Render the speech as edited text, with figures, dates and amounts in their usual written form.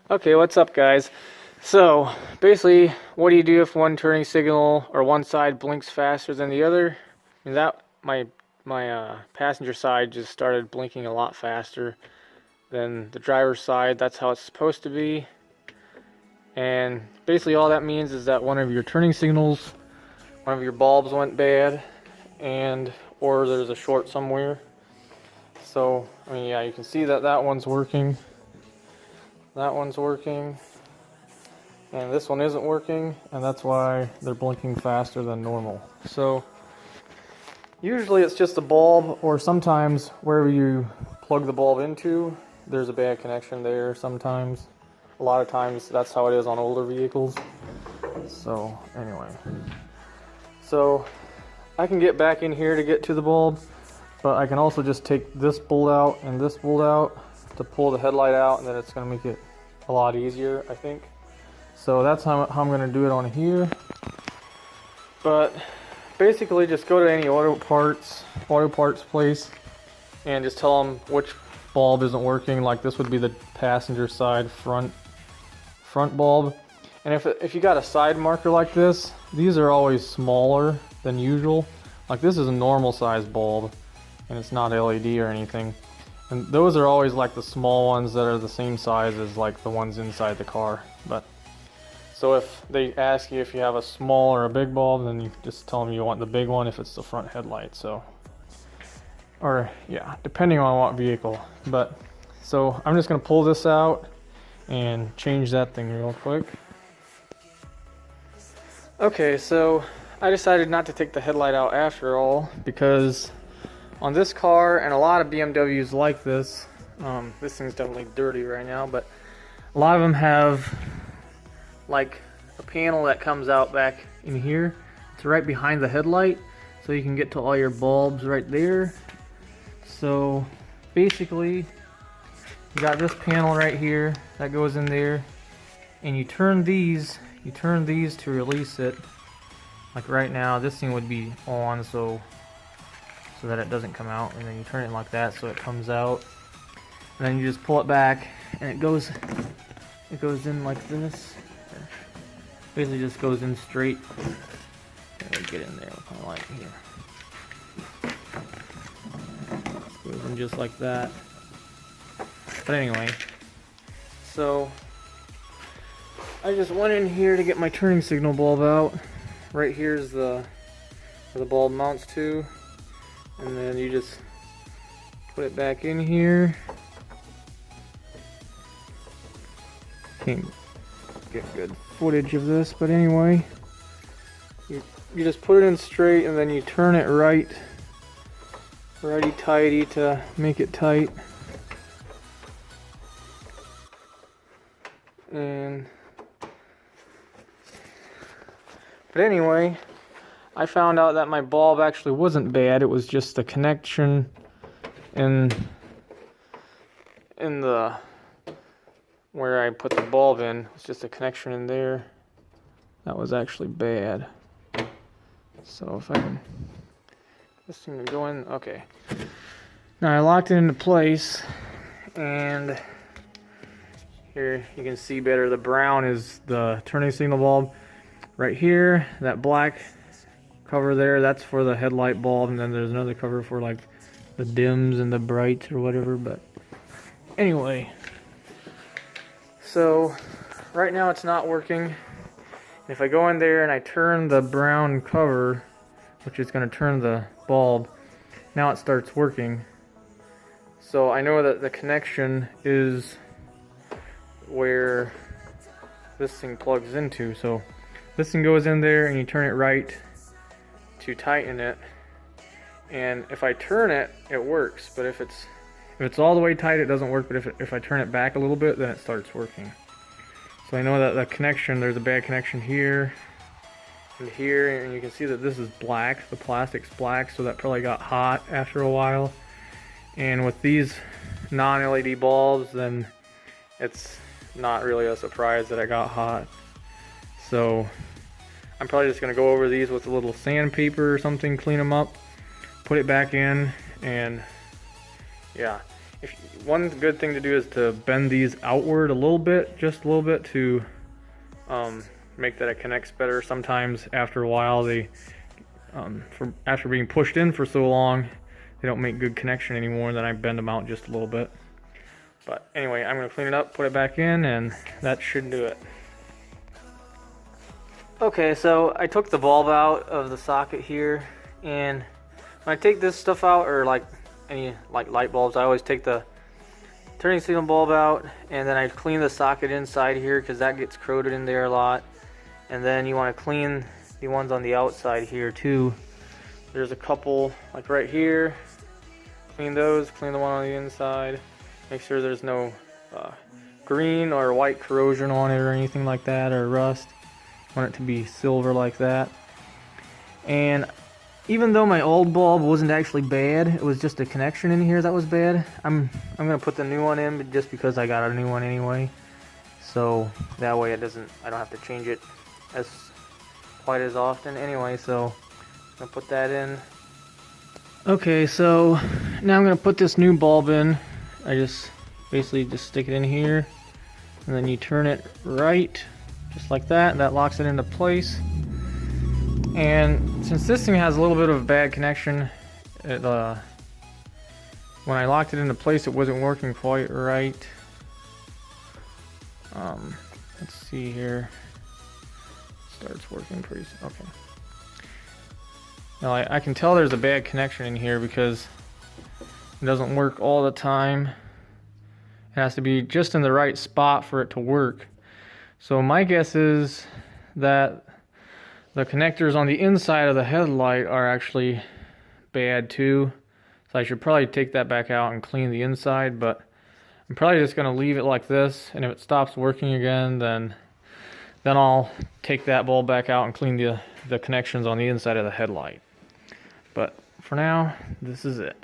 Okay, what's up, guys? So basically, what do you do if one turning signal or one side blinks faster than the other? And that my passenger side just started blinking a lot faster than the driver's side. That's how it's supposed to be. And basically all that means is that one of your turning signals, one of your bulbs went bad, and or there's a short somewhere. So I mean, yeah, you can see that that one's working. That one's working. And this one isn't working, and that's why they're blinking faster than normal. So usually it's just a bulb, or sometimes wherever you plug the bulb into, there's a bad connection there sometimes. A lot of times that's how it is on older vehicles. So anyway, so I can get back in here to get to the bulb, but I can also just take this bolt out and this bolt out to pull the headlight out, and then it's going to make it a lot easier, I think. So that's how I'm going to do it on here. But basically just go to any auto parts place and just tell them which bulb isn't working. Like this would be the passenger side front bulb. And if you got a side marker like this, these are always smaller than usual. Like this is a normal size bulb and it's not LED or anything. And those are always like the small ones that are the same size as like the ones inside the car. But so if they ask you if you have a small or a big bulb, then you just tell them you want the big one if it's the front headlight. So, or yeah, depending on what vehicle. But so I'm just gonna pull this out and change that thing real quick. Okay, so I decided not to take the headlight out after all, because on this car, and a lot of BMWs like this, this thing's definitely dirty right now, but a lot of them have like a panel that comes out back in here. It's right behind the headlight, so you can get to all your bulbs right there. So basically, you got this panel right here that goes in there, and you turn these to release it. Like right now, this thing would be on, so that it doesn't come out, and then you turn it like that so it comes out, and then you just pull it back and it goes in like this. Basically just goes in straight. Get in there with my light here. Goes in just like that. But anyway, so I just went in here to get my turning signal bulb out. Right here's where the bulb mounts to. And then you just put it back in here. Can't get good footage of this, but anyway, you just put it in straight, and then you turn it righty-tighty to make it tight. But anyway, I found out that my bulb actually wasn't bad. It was just the connection in the where I put the bulb in. It's just a connection in there that was actually bad. So if I can, this thing to go in. Okay. Now I locked it into place, and here you can see better. The brown is the turning signal bulb. Right here, that black cover there, that's for the headlight bulb, and then there's another cover for like the dims and the brights or whatever. But anyway, so right now it's not working. And if I go in there and I turn the brown cover, which is going to turn the bulb, now it starts working. So I know that the connection is where this thing plugs into. So this thing goes in there and you turn it right to tighten it, and if I turn it, it works. But if it's all the way tight, it doesn't work. But if I turn it back a little bit, then it starts working. So I know that the connection, there's a bad connection here and here, and you can see that this is black. The plastic's black, so that probably got hot after a while. And with these non-LED bulbs, then it's not really a surprise that it got hot. So I'm probably just going to go over these with a little sandpaper or something, clean them up, put it back in, and yeah. One good thing to do is to bend these outward a little bit, just a little bit, to make that it connects better. Sometimes after a while they, after being pushed in for so long, they don't make good connection anymore. Then I bend them out just a little bit. But anyway, I'm going to clean it up, put it back in, and that should do it. Okay, so I took the bulb out of the socket here, and when I take this stuff out, or like any light bulbs, I always take the turning signal bulb out, and then I clean the socket inside here because that gets corroded in there a lot. And then you want to clean the ones on the outside here too. There's a couple like right here. Clean those, clean the one on the inside. Make sure there's no green or white corrosion on it or anything like that, or rust. Want it to be silver like that. And even though my old bulb wasn't actually bad, it was just a connection in here that was bad. I'm gonna put the new one in just because I got a new one anyway. So that way I don't have to change it as quite as often anyway. So I'm gonna put that in. Okay, so now I'm gonna put this new bulb in. I just basically just stick it in here, and then you turn it right, just like that. That locks it into place. And since this thing has a little bit of a bad connection, when I locked it into place, it wasn't working quite right. Let's see here. Starts working pretty soon. Okay. Now I can tell there's a bad connection in here because it doesn't work all the time. It has to be just in the right spot for it to work. So my guess is that the connectors on the inside of the headlight are actually bad too. So I should probably take that back out and clean the inside, but I'm probably just going to leave it like this, and if it stops working again, then I'll take that bulb back out and clean the connections on the inside of the headlight. But for now, this is it.